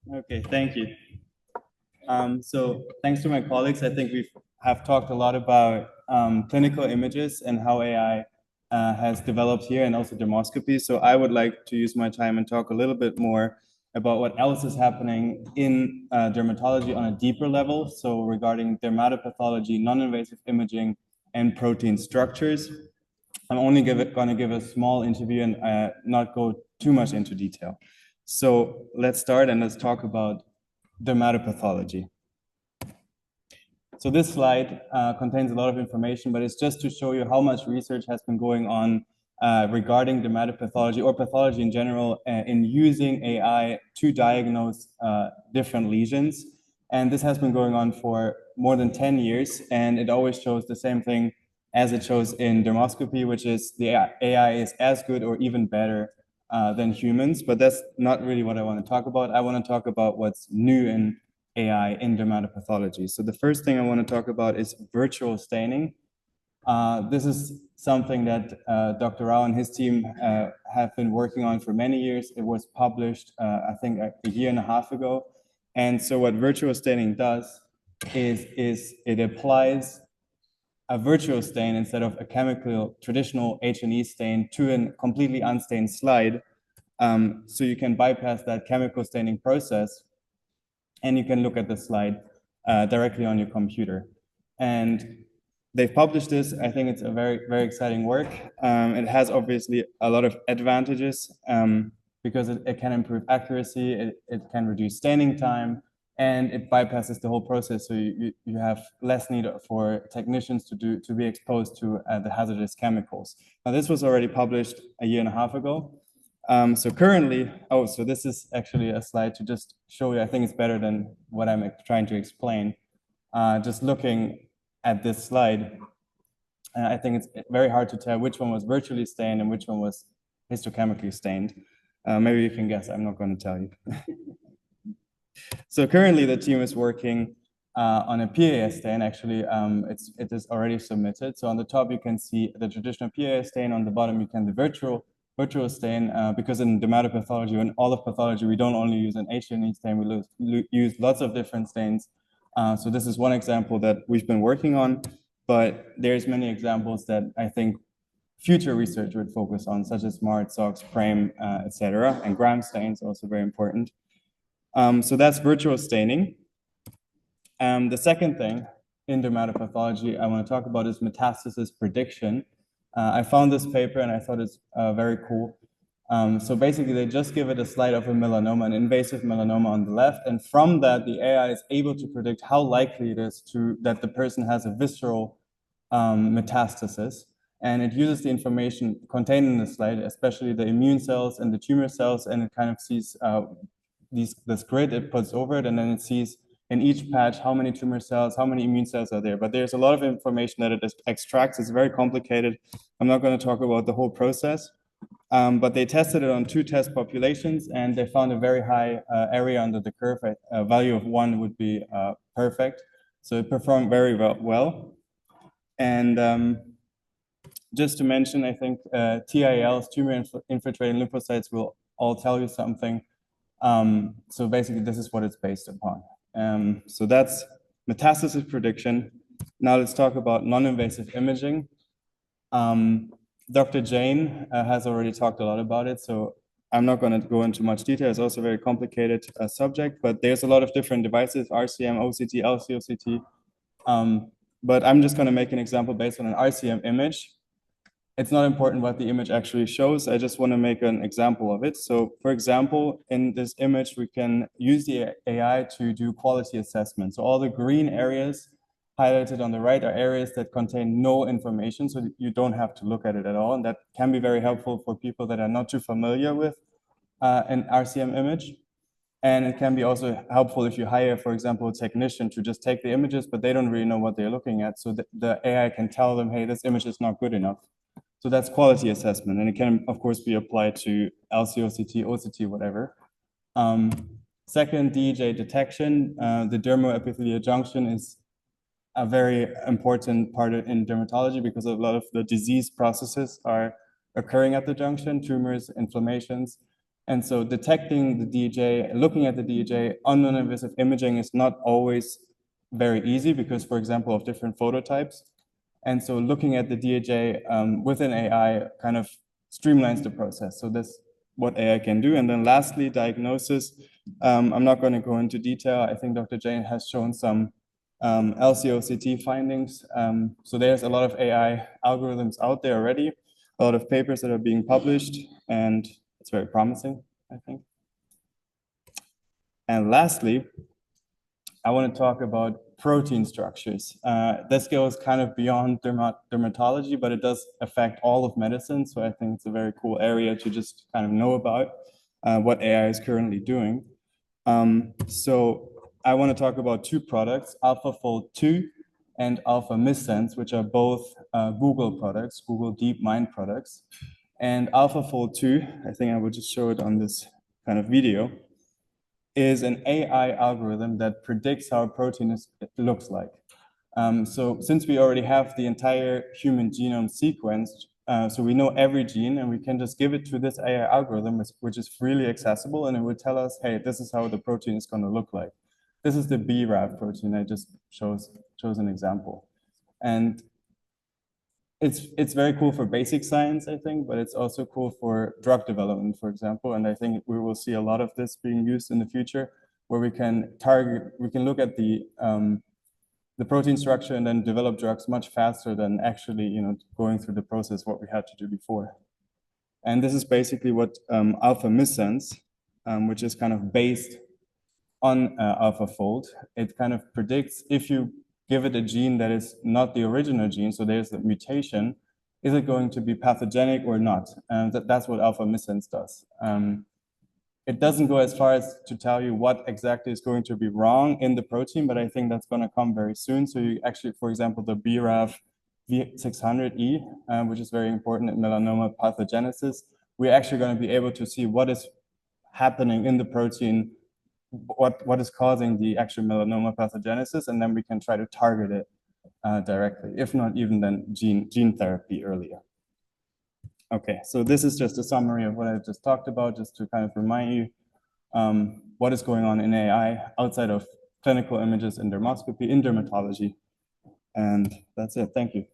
Okay, thank you. So thanks to my colleagues, I think we have talked a lot about clinical images and how AI has developed here and also dermoscopy. So I would like to use my time and talk a little bit more about what else is happening in dermatology on a deeper level. So regarding dermatopathology, non-invasive imaging, and protein structures. I'm only going to give a small interview and not go too much into detail. So let's start and let's talk about dermatopathology. So this slide contains a lot of information, but it's just to show you how much research has been going on regarding dermatopathology or pathology in general in using AI to diagnose different lesions. And this has been going on for more than 10 years, and it always shows the same thing as it shows in dermoscopy, which is the AI is as good or even better than humans. But that's not really what I want to talk about. I want to talk about what's new in AI in dermatopathology. So the first thing I want to talk about is virtual staining. This is something that Dr. Rao and his team have been working on for many years. It was published, I think, a year and a half ago. And so what virtual staining does is it applies a virtual stain instead of a chemical traditional H&E stain to a completely unstained slide. So you can bypass that chemical staining process and you can look at the slide directly on your computer. And they've published this. I think it's a very, very exciting work. It has obviously a lot of advantages because it can improve accuracy, it can reduce staining time, and it bypasses the whole process. So you have less need for technicians to be exposed to the hazardous chemicals. Now, this was already published a year and a half ago. So currently, so this is actually a slide to just show you, I think it's better than what I'm trying to explain. Just looking at this slide, I think it's very hard to tell which one was virtually stained and which one was histochemically stained. Maybe you can guess, I'm not going to tell you. So currently the team is working on a PAS stain. Actually, it is already submitted. So on the top, you can see the traditional PAS stain. On the bottom, you can the virtual stain, because in dermatopathology and all of pathology, we don't only use an H&E stain, we use lots of different stains. So this is one example that we've been working on, but there's many examples that I think future research would focus on, such as SMART, SOX, PRAME, etc. And gram stains, also very important. So that's virtual staining. The second thing in dermatopathology I want to talk about is metastasis prediction. I found this paper and I thought it's very cool. So basically, they just give it a slide of a melanoma, an invasive melanoma on the left, and from that, the AI is able to predict how likely it is that the person has a visceral metastasis. And it uses the information contained in the slide, especially the immune cells and the tumor cells, and it kind of sees this grid it puts over it, and then it sees in each patch how many tumor cells, how many immune cells are there. But there's a lot of information that it extracts. It's very complicated. I'm not going to talk about the whole process. But they tested it on 2 test populations, and they found a very high area under the curve. A value of 1 would be perfect. So it performed very well. And just to mention, I think TILs, tumor infiltrating lymphocytes, will all tell you something. So basically, this is what it's based upon. So that's metastasis prediction. Now let's talk about non-invasive imaging. Dr. Jain has already talked a lot about it, so I'm not going to go into much detail. It's also a very complicated subject, but there's a lot of different devices, RCM, OCT, LCOCT. But I'm just going to make an example based on an RCM image. It's not important what the image actually shows. I just want to make an example of it. So for example, in this image, we can use the AI to do quality assessment. So all the green areas highlighted on the right are areas that contain no information, so you don't have to look at it at all. And that can be very helpful for people that are not too familiar with an RCM image. And it can be also helpful if you hire, for example, a technician to just take the images, but they don't really know what they're looking at. So the AI can tell them, hey, this image is not good enough. So that's quality assessment. And it can, of course, be applied to LCOCT, OCT, whatever. Second, DEJ detection. The dermoepithelial junction is a very important part in dermatology because a lot of the disease processes are occurring at the junction, tumors, inflammations. And so detecting the DEJ, looking at the DEJ on non-invasive imaging is not always very easy because, for example, of different phototypes. And so looking at the DEJ within AI kind of streamlines the process. So that's what AI can do. And then lastly, diagnosis. I'm not going to go into detail. I think Dr. Jane has shown some LCOCT findings. So there's a lot of AI algorithms out there already, a lot of papers that are being published, and it's very promising, I think. And lastly, I want to talk about protein structures. This goes kind of beyond dermatology, but it does affect all of medicine. So I think it's a very cool area to just kind of know about what AI is currently doing. So I want to talk about two products, AlphaFold 2 and Alpha Missense, which are both Google products, Google DeepMind products. And AlphaFold 2, I think I will just show it on this kind of video, is an AI algorithm that predicts how a protein looks like. So since we already have the entire human genome sequenced, so we know every gene, and we can just give it to this AI algorithm, which is freely accessible, and it will tell us, hey, this is how the protein is going to look like. This is the BRAF protein. I just chose an example. And it's very cool for basic science, I think, but it's also cool for drug development, for example. And I think we will see a lot of this being used in the future, where we can look at the protein structure and then develop drugs much faster than actually, going through the process what we had to do before. And this is basically what Alpha Missense, which is kind of based on AlphaFold. It kind of predicts if you give it a gene that is not the original gene, so there's a mutation, is it going to be pathogenic or not? That's what Alpha Missense does. It doesn't go as far as to tell you what exactly is going to be wrong in the protein, but I think that's going to come very soon. So you actually, for example, the BRAF V600E, which is very important in melanoma pathogenesis, we're actually going to be able to see what is happening in the protein, what is causing the actual melanoma pathogenesis, and then we can try to target it directly, if not even then gene therapy earlier. Okay, so this is just a summary of what I just talked about, just to kind of remind you what is going on in AI outside of clinical images in dermoscopy, in dermatology. And that's it. Thank you.